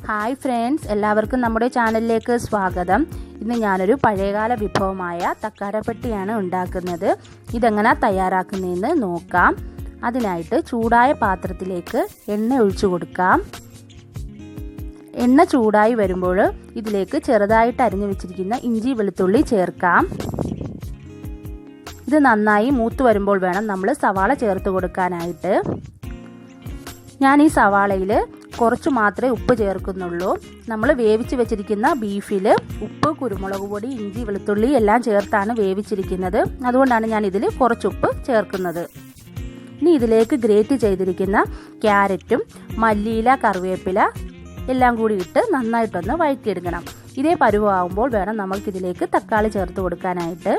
Hi friends, എല്ലാവർക്കും നമ്മുടെ ചാനലിലേക്ക് സ്വാഗതം. ഇന്ന് ഞാനൊരു പഴയകാല വിഭവമായ തക്കാരപ്പെട്ടിയാണ് ഉണ്ടാക്കുന്നത്. ഇതെങ്ങനെ തയ്യാറാക്കുന്നതെന്ന് നോക്കാം. അതിനായിട്ട് ചൂടായ പാത്രത്തിലേക്ക് എണ്ണ ഒഴിച്ചു കൊടുക്കാം. എണ്ണ ചൂടായി വരുമ്പോൾ ഇതിലേക്ക് ചെറുതായിട്ട് അരിഞ്ഞു വെച്ചിരിക്കുന്ന ഇഞ്ചി വെളുത്തുള്ളി ചേർക്കാം. ഇത് നന്നായി മൂത്ത് വരുമ്പോൾ വേണം നമ്മൾ സവാള ചേർത്ത് കൊടുക്കാനായിട്ട്. ഞാൻ ഈ സവാളയിൽ കുറച്ച് മാത്രമേ ഉപ്പ് ചേർക്കുന്നുള്ളൂ. നമ്മൾ വേവിച്ച് വെച്ചിരിക്കുന്ന ബീഫിൽ ഉപ്പ്, കുരുമുളക് പൊടി, ഇഞ്ചി വെളുത്തുള്ളി എല്ലാം ചേർത്താണ് വേവിച്ചിരിക്കുന്നത്. അതുകൊണ്ടാണ് ഞാൻ ഇതിൽ കുറച്ച് ഉപ്പ് ചേർക്കുന്നത്. ഇനി ഇതിലേക്ക് ഗ്രേറ്റ് ചെയ്തിരിക്കുന്ന ക്യാരറ്റും മല്ലിയില, കറിവേപ്പില എല്ലാം കൂടി ഇട്ട് നന്നായിട്ടൊന്ന് വഴറ്റിയെടുക്കണം. ഇതേ പരുവാകുമ്പോൾ വേണം നമുക്കിതിലേക്ക് തക്കാളി ചേർത്ത് കൊടുക്കാനായിട്ട്.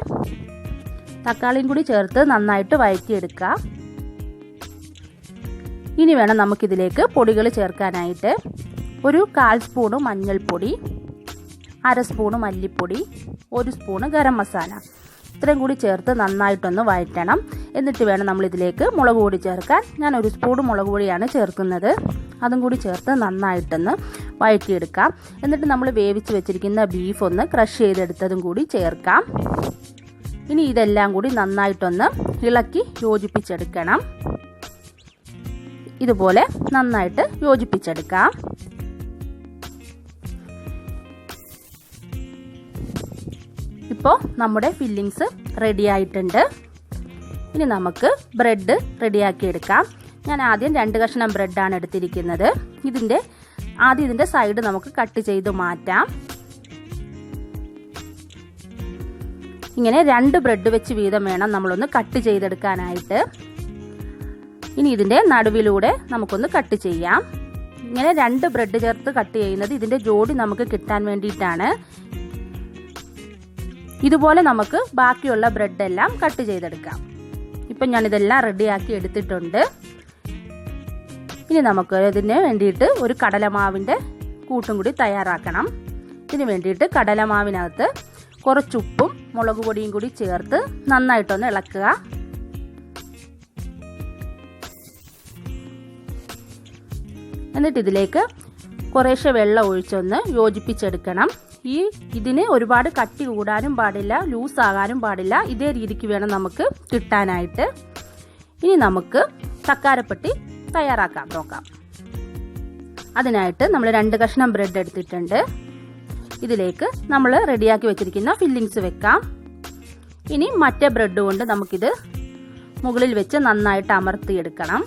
തക്കാളിയും കൂടി ചേർത്ത് നന്നായിട്ട് വഴറ്റിയെടുക്കാം. ഇനി വേണം നമുക്കിതിലേക്ക് പൊടികൾ ചേർക്കാനായിട്ട്. ഒരു 1/4 സ്പൂണ് മഞ്ഞൾപ്പൊടി, 1/2 സ്പൂണ് മല്ലിപ്പൊടി, 1 സ്പൂണ് ഗരം മസാല, ഇത്രയും കൂടി ചേർത്ത് നന്നായിട്ടൊന്ന് വഴറ്റണം. എന്നിട്ട് വേണം നമ്മളിതിലേക്ക് മുളക് പൊടി ചേർക്കാൻ. ഞാൻ 1 സ്പൂണ് മുളക് പൊടിയാണ് ചേർക്കുന്നത്. അതും കൂടി ചേർത്ത് നന്നായിട്ടൊന്ന് വഴറ്റിയെടുക്കാം. എന്നിട്ട് നമ്മൾ വേവിച്ച് വെച്ചിരിക്കുന്ന ബീഫ് ഒന്ന് ക്രഷ് ചെയ്തെടുത്തതും കൂടി ചേർക്കാം. ഇനി ഇതെല്ലാം കൂടി നന്നായിട്ടൊന്ന് ഇളക്കി യോജിപ്പിച്ചെടുക്കണം. ഇതുപോലെ നന്നായിട്ട് യോജിപ്പിച്ചെടുക്കാം. ഇപ്പോൾ നമ്മുടെ ഫില്ലിങ്സ് റെഡി ആയിട്ടുണ്ട്. ഇനി നമുക്ക് ബ്രെഡ് റെഡിയാക്കി എടുക്കാം. ഞാൻ ആദ്യം 2 കഷ്ണം ബ്രെഡാണ് എടുത്തിരിക്കുന്നത്. ഇതിൻ്റെ സൈഡ് നമുക്ക് കട്ട് ചെയ്ത് മാറ്റാം. ഇങ്ങനെ 2 ബ്രെഡ് വെച്ച് വീതം വേണം നമ്മളൊന്ന് കട്ട് ചെയ്തെടുക്കാനായിട്ട്. ഇനി ഇതിൻ്റെ നടുവിലൂടെ നമുക്കൊന്ന് കട്ട് ചെയ്യാം. ഇങ്ങനെ 2 ബ്രെഡ് ചേർത്ത് കട്ട് ചെയ്യുന്നത് ഇതിൻ്റെ ജോഡി നമുക്ക് കിട്ടാൻ വേണ്ടിയിട്ടാണ്. ഇതുപോലെ നമുക്ക് ബാക്കിയുള്ള ബ്രെഡ് എല്ലാം കട്ട് ചെയ്തെടുക്കാം. ഇപ്പം ഞാനിതെല്ലാം റെഡിയാക്കി എടുത്തിട്ടുണ്ട്. ഇനി നമുക്ക് ഇതിന് വേണ്ടിയിട്ട് ഒരു കടലമാവിൻ്റെ കൂട്ടും കൂടി തയ്യാറാക്കണം. ഇതിന് വേണ്ടിയിട്ട് കടലമാവിനകത്ത് കുറച്ച് ഉപ്പും മുളക് പൊടിയും കൂടി ചേർത്ത് നന്നായിട്ടൊന്ന് ഇളക്കുക. എന്നിട്ട് ഇതിലേക്ക് കുറേശ്ശെ വെള്ളം ഒഴിച്ചൊന്ന് യോജിപ്പിച്ചെടുക്കണം. ഇതിന് ഒരുപാട് കട്ടി കൂടാനും പാടില്ല, ലൂസ് ആകാനും പാടില്ല. ഇതേ രീതിക്ക് വേണം നമുക്ക് കിട്ടാനായിട്ട്. ഇനി നമുക്ക് തക്കാരപ്പെട്ടി തയ്യാറാക്കാൻ നോക്കാം. അതിനായിട്ട് നമ്മൾ 2 കഷ്ണം ബ്രെഡ് എടുത്തിട്ടുണ്ട്. ഇതിലേക്ക് നമ്മൾ റെഡിയാക്കി വെച്ചിരിക്കുന്ന ഫില്ലിങ്സ് വെക്കാം. ഇനി മറ്റേ ബ്രെഡ് കൊണ്ട് നമുക്കിത് മുകളിൽ വെച്ച് നന്നായിട്ട് അമർത്തിയെടുക്കണം.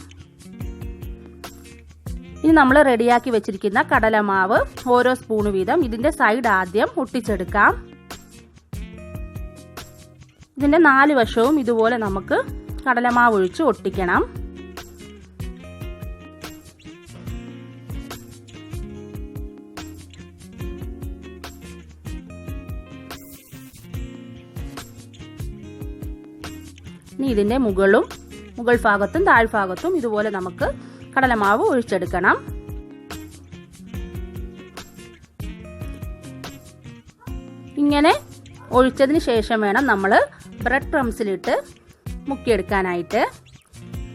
ഇനി നമ്മൾ റെഡിയാക്കി വെച്ചിരിക്കുന്ന കടലമാവ് ഓരോ സ്പൂണ് വീതം ഇതിൻ്റെ സൈഡ് ആദ്യം ഒട്ടിച്ചെടുക്കാം. ഇതിൻ്റെ 4 വശവും ഇതുപോലെ നമുക്ക് കടലമാവ് ഒഴിച്ച് ഒട്ടിക്കണം. ഇനി ഇതിൻ്റെ മുകൾ ഭാഗത്തും താഴ്ഭാഗത്തും ഇതുപോലെ നമുക്ക് കടലമാവ് ഒഴിച്ചെടുക്കണം. ഇങ്ങനെ ഒഴിച്ചതിന് ശേഷം വേണം നമ്മൾ ബ്രെഡ് ക്രംസിലിട്ട് മുക്കിയെടുക്കാനായിട്ട്.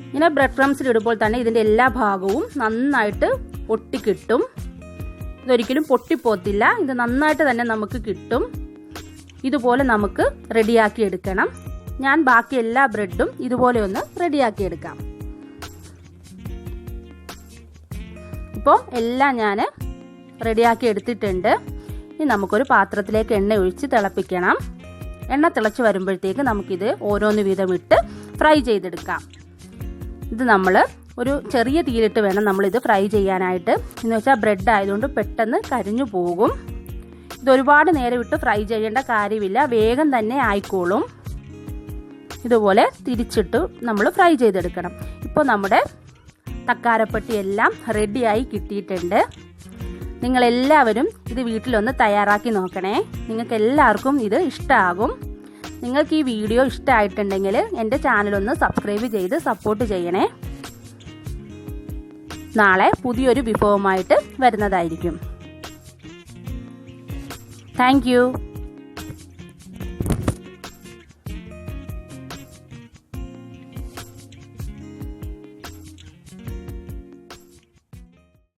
ഇങ്ങനെ ബ്രെഡ് ക്രംസിലിടുമ്പോൾ തന്നെ ഇതിൻ്റെ എല്ലാ ഭാഗവും നന്നായിട്ട് ഒട്ടിക്കിട്ടും. ഇതൊരിക്കലും പൊട്ടിപ്പോത്തില്ല. ഇത് നന്നായിട്ട് തന്നെ നമുക്ക് കിട്ടും. ഇതുപോലെ നമുക്ക് റെഡിയാക്കി എടുക്കണം. ഞാൻ ബാക്കി എല്ലാ ബ്രെഡും ഇതുപോലെ ഒന്ന് റെഡിയാക്കി എടുക്കാം. ഇപ്പോൾ എല്ലാം ഞാൻ റെഡിയാക്കി എടുത്തിട്ടുണ്ട്. ഇനി നമുക്കൊരു പാത്രത്തിലേക്ക് എണ്ണ ഒഴിച്ച് തിളപ്പിക്കണം. എണ്ണ തിളച്ച് വരുമ്പോഴത്തേക്ക് നമുക്കിത് ഓരോന്ന് വീതം ഇട്ട് ഫ്രൈ ചെയ്തെടുക്കാം. ഇത് നമ്മൾ ഒരു ചെറിയ തീയിലിട്ട് വേണം നമ്മളിത് ഫ്രൈ ചെയ്യാനായിട്ട്. എന്ന് വെച്ചാൽ ബ്രെഡ് ആയതുകൊണ്ട് പെട്ടെന്ന് കരിഞ്ഞു പോകും. ഇതൊരുപാട് നേരം ഇട്ട് ഫ്രൈ ചെയ്യേണ്ട കാര്യമില്ല, വേഗം തന്നെ ആയിക്കോളും. ഇതുപോലെ തിരിച്ചിട്ട് നമ്മൾ ഫ്രൈ ചെയ്തെടുക്കണം. ഇപ്പോൾ നമ്മുടെ തക്കാരപ്പെട്ടി എല്ലാം റെഡിയായി കിട്ടിയിട്ടുണ്ട്. നിങ്ങളെല്ലാവരും ഇത് വീട്ടിലൊന്ന് തയ്യാറാക്കി നോക്കണേ. നിങ്ങൾക്ക് എല്ലാവർക്കും ഇത് ഇഷ്ടമാകും. നിങ്ങൾക്ക് ഈ വീഡിയോ ഇഷ്ടമായിട്ടുണ്ടെങ്കിൽ എൻ്റെ ചാനലൊന്ന് സബ്സ്ക്രൈബ് ചെയ്ത് സപ്പോർട്ട് ചെയ്യണേ. നാളെ പുതിയൊരു വിഭവമായിട്ട് വരുന്നതായിരിക്കും. Thank you.